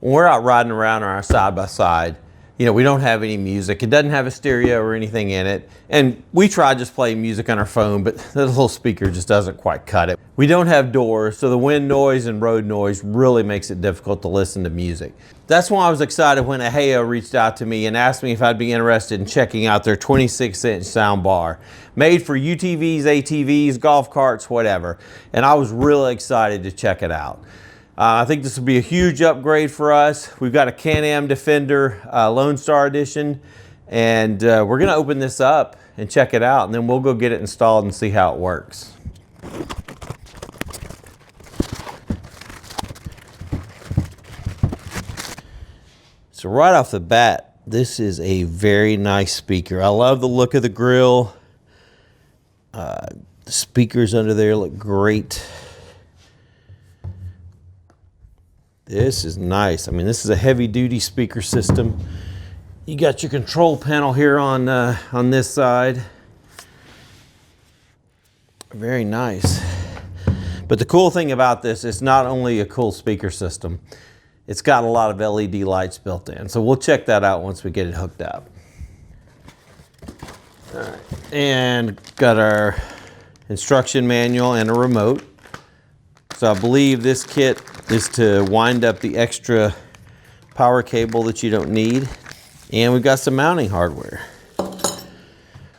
when we're out riding around on our side-by-side, you know, we don't have any music. It doesn't have a stereo or anything in it. And we try just playing music on our phone, but the little speaker just doesn't quite cut it. We don't have doors, so the wind noise and road noise really makes it difficult to listen to music. That's why I was excited when Ehaho reached out to me and asked me if I'd be interested in checking out their 26-inch soundbar, made for UTVs, ATVs, golf carts, whatever. And I was really excited to check it out. I think this will be a huge upgrade for us. We've got a Can-Am Defender Lone Star Edition, and we're gonna open this up and check it out, and then we'll go get it installed and see how it works. So right off the bat, this is a very nice speaker. I love the look of the grill. The speakers under there look great. This is nice. I mean, this is a heavy-duty speaker system. You got your control panel here on this side. Very nice. But the cool thing about this, it's not only a cool speaker system, it's got a lot of LED lights built in. So we'll check that out once we get it hooked up. All right. And got our instruction manual and a remote. So I believe this kit is to wind up the extra power cable that you don't need. And we've got some mounting hardware.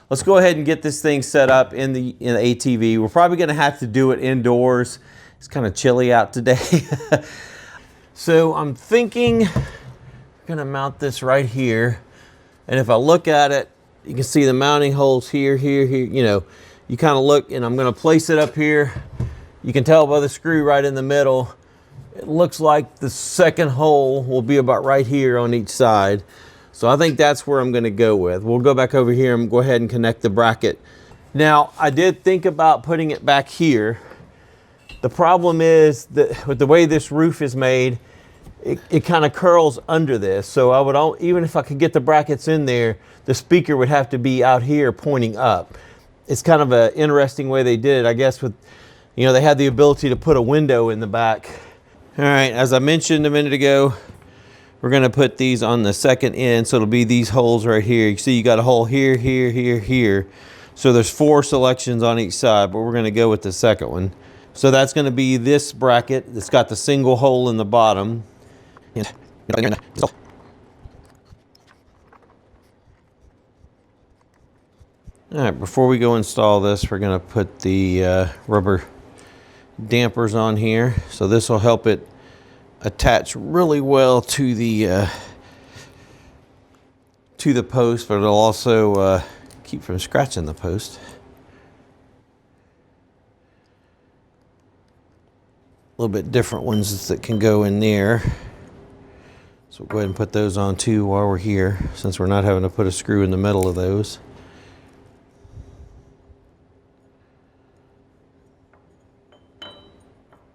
Let's go ahead and get this thing set up in the ATV. We're probably gonna have to do it indoors. It's kind of chilly out today. So I'm thinking we're gonna mount this right here. And if I look at it, you can see the mounting holes here, here, here. You know, you kind of look, and I'm gonna place it up here. You can tell by the screw right in the middle. It looks like the second hole will be about right here on each side. So I think that's where I'm gonna go with. We'll go back over here and go ahead and connect the bracket. Now, I did think about putting it back here. The problem is that with the way this roof is made, it kind of curls under this. So I would, even if I could get the brackets in there, the speaker would have to be out here pointing up. It's kind of an interesting way they did it. I guess with, you know, they had the ability to put a window in the back. All right, as I mentioned a minute ago, we're gonna put these on the second end. So it'll be these holes right here. You see you got a hole here, here, here, here. So there's 4 selections on each side, but we're gonna go with the second one. So that's gonna be this bracket that's got the single hole in the bottom. All right, before we go install this, we're gonna put the rubber dampers on here. So this will help it attach really well to the post, but it'll also keep from scratching the post. A little bit different ones that can go in there. So we'll go ahead and put those on too while we're here, since we're not having to put a screw in the middle of those.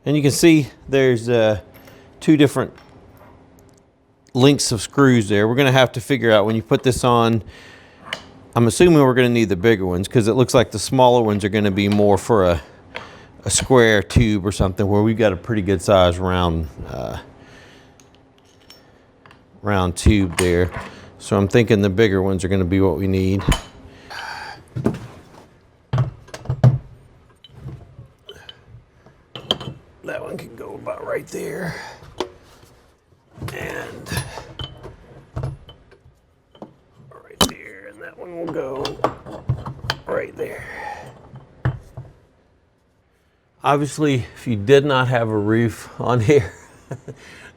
And you can see there's 2 different lengths of screws there. We're gonna have to figure out when you put this on, I'm assuming we're gonna need the bigger ones because it looks like the smaller ones are gonna be more for a square tube or something, where we've got a pretty good size round tube there. So I'm thinking the bigger ones are gonna be what we need. That one can go about right there. And right there, and that one will go right there. Obviously, if you did not have a roof on here,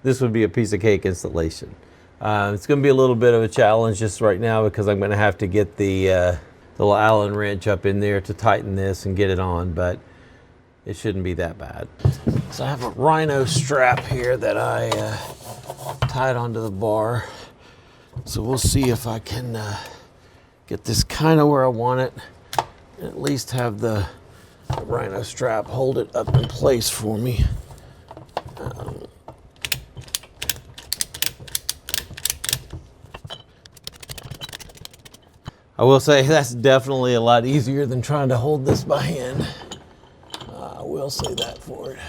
this would be a piece of cake installation. It's going to be a little bit of a challenge just right now because I'm going to have to get the little Allen wrench up in there to tighten this and get it on, but it shouldn't be that bad. So I have a rhino strap here that I tied onto the bar. So we'll see if I can get this kind of where I want it, and at least have the rhino strap hold it up in place for me. I will say that's definitely a lot easier than trying to hold this by hand. I will say that for it.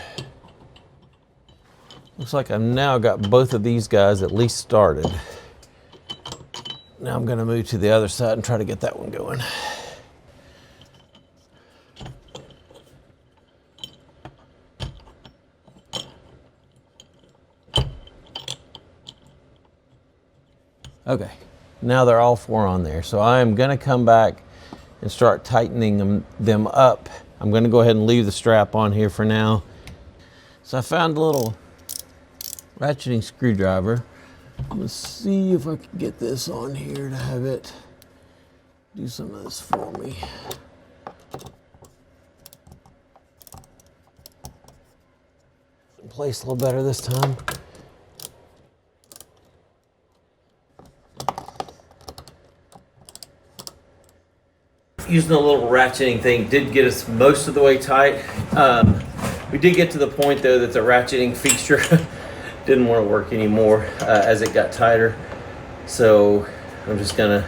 Looks like I've now got both of these guys at least started. Now I'm going to move to the other side and try to get that one going. Okay, now they're all four on there. So I'm going to come back and start tightening them up. I'm going to go ahead and leave the strap on here for now. So I found a little ratcheting screwdriver. Let's see if I can get this on here to have it do some of this for me. In place a little better this time. Using a little ratcheting thing did get us most of the way tight. We did get to the point though that the ratcheting feature didn't want to work anymore as it got tighter. So I'm just gonna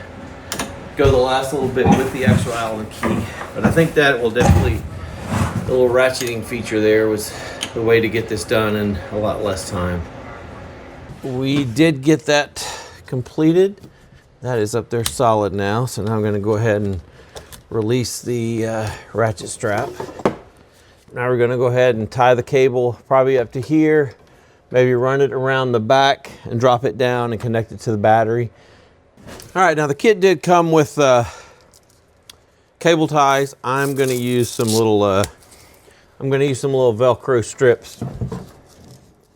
go the last little bit with the actual Allen key. But I think that will definitely, the little ratcheting feature there was the way to get this done in a lot less time. We did get that completed. That is up there solid now. So now I'm gonna go ahead and release the ratchet strap. Now we're gonna go ahead and tie the cable probably up to here, maybe run it around the back and drop it down and connect it to the battery. All right, now the kit did come with cable ties. I'm gonna use some little Velcro strips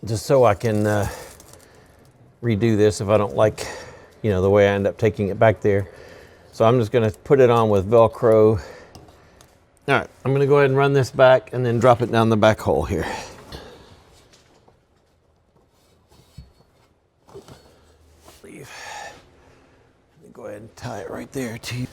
just so I can redo this if I don't like, you know, the way I end up taking it back there. So I'm just gonna put it on with Velcro. All right, I'm gonna go ahead and run this back and then drop it down the back hole here. Leave. Let me go ahead and tie it right there too.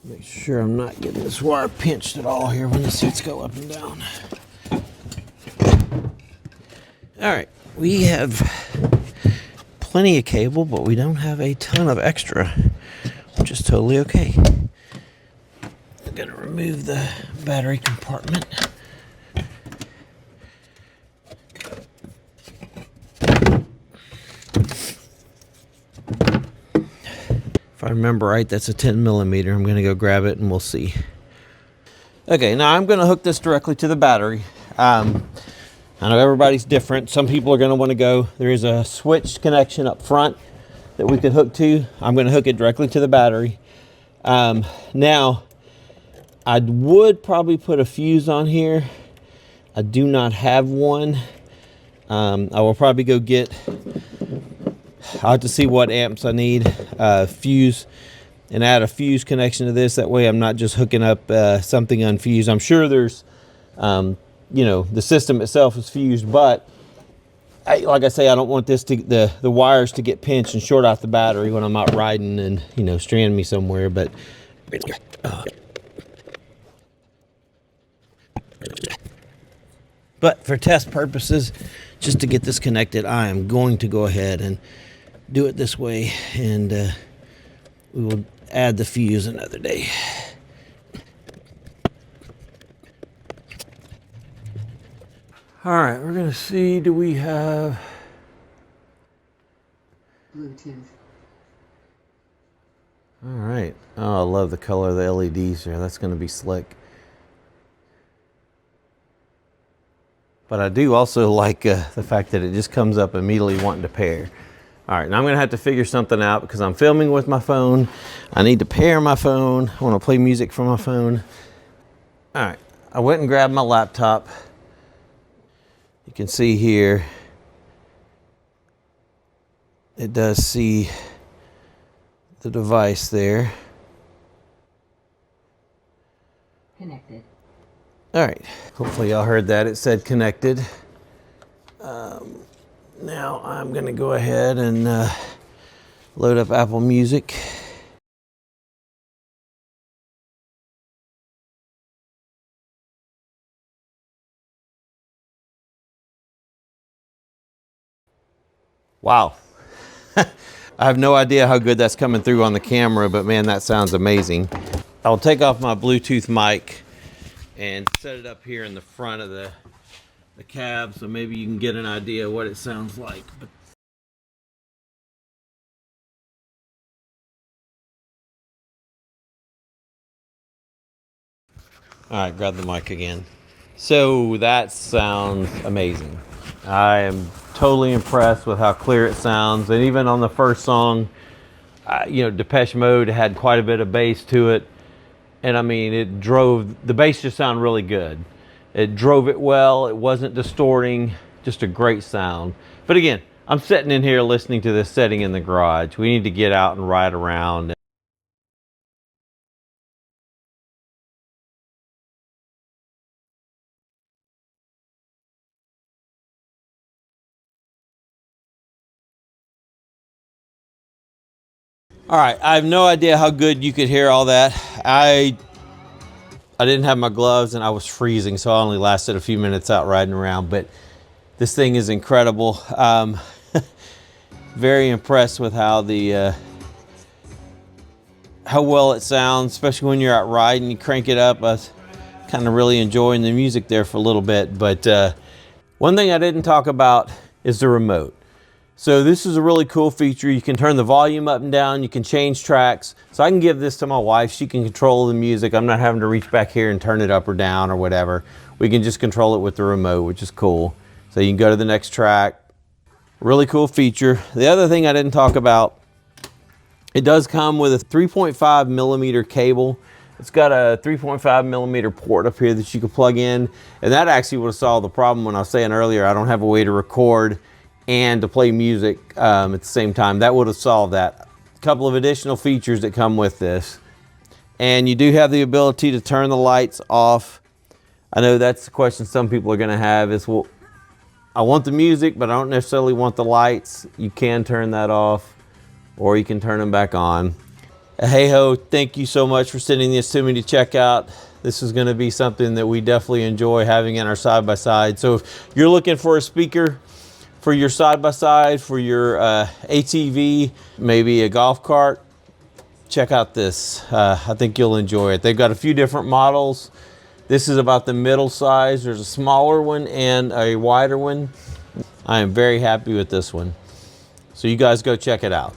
Make sure I'm not getting this wire pinched at all here when the seats go up and down. All right, we have plenty of cable, but we don't have a ton of extra, which is totally okay. I'm gonna remove the battery compartment. If I remember right, that's a 10 millimeter. I'm gonna go grab it and we'll see. Okay, now I'm gonna hook this directly to the battery. I know everybody's different. Some people are gonna wanna go, there is a switch connection up front that we could hook to. I'm gonna hook it directly to the battery. Now, I would probably put a fuse on here. I do not have one. I will probably go get, I'll have to see what amps I need, fuse, and add a fuse connection to this. That way I'm not just hooking up something unfused. I'm sure there's, you know, the system itself is fused, but like I say, I don't want this to, the wires to get pinched and short out the battery when I'm out riding and, you know, strand me somewhere. But for test purposes, just to get this connected, I am going to go ahead and do it this way, and we will add the fuse another day. All right, we're gonna see, do we have Bluetooth? All right. Oh, I love the color of the LEDs there. That's gonna be slick. But I do also like the fact that it just comes up immediately wanting to pair. All right, now I'm gonna have to figure something out because I'm filming with my phone. I need to pair my phone. I wanna play music from my phone. All right, I went and grabbed my laptop. You can see here, it does see the device there. Connected. All right, hopefully y'all heard that. It said connected. Now I'm gonna go ahead and load up Apple Music. Wow. I have no idea how good that's coming through on the camera, but man, that sounds amazing. I'll take off my Bluetooth mic and set it up here in the front of the cab so maybe you can get an idea of what it sounds like. All right, grab the mic again. So that sounds amazing. I am totally impressed with how clear it sounds. And even on the first song, you know, Depeche Mode had quite a bit of bass to it. And I mean, the bass just sounded really good. It drove it well. It wasn't distorting, just a great sound. But again, I'm sitting in here listening to this setting in the garage. We need to get out and ride around. All right, I have no idea how good you could hear all that. I didn't have my gloves and I was freezing, so I only lasted a few minutes out riding around, but this thing is incredible. Very impressed with how well it sounds, especially when you're out riding. You crank it up. I was kind of really enjoying the music there for a little bit, but one thing I didn't talk about is the remote. So this is a really cool feature. You can turn the volume up and down. You can change tracks. So I can give this to my wife. She can control the music. I'm not having to reach back here and turn it up or down or whatever. We can just control it with the remote, which is cool. So you can go to the next track. Really cool feature. The other thing I didn't talk about, it does come with a 3.5 millimeter cable. It's got a 3.5 millimeter port up here that you can plug in. And that actually would have solved the problem when I was saying earlier, I don't have a way to record and to play music at the same time. That would have solved that. A couple of additional features that come with this. And you do have the ability to turn the lights off. I know that's the question some people are gonna have is, well, I want the music, but I don't necessarily want the lights. You can turn that off, or you can turn them back on. Ehaho, thank you so much for sending this to me to check out. This is gonna be something that we definitely enjoy having in our side-by-side. So if you're looking for a speaker for your side-by-side, for your ATV, maybe a golf cart, check out this. I think you'll enjoy it. They've got a few different models. This is about the middle size. There's a smaller one and a wider one. I am very happy with this one. So you guys go check it out.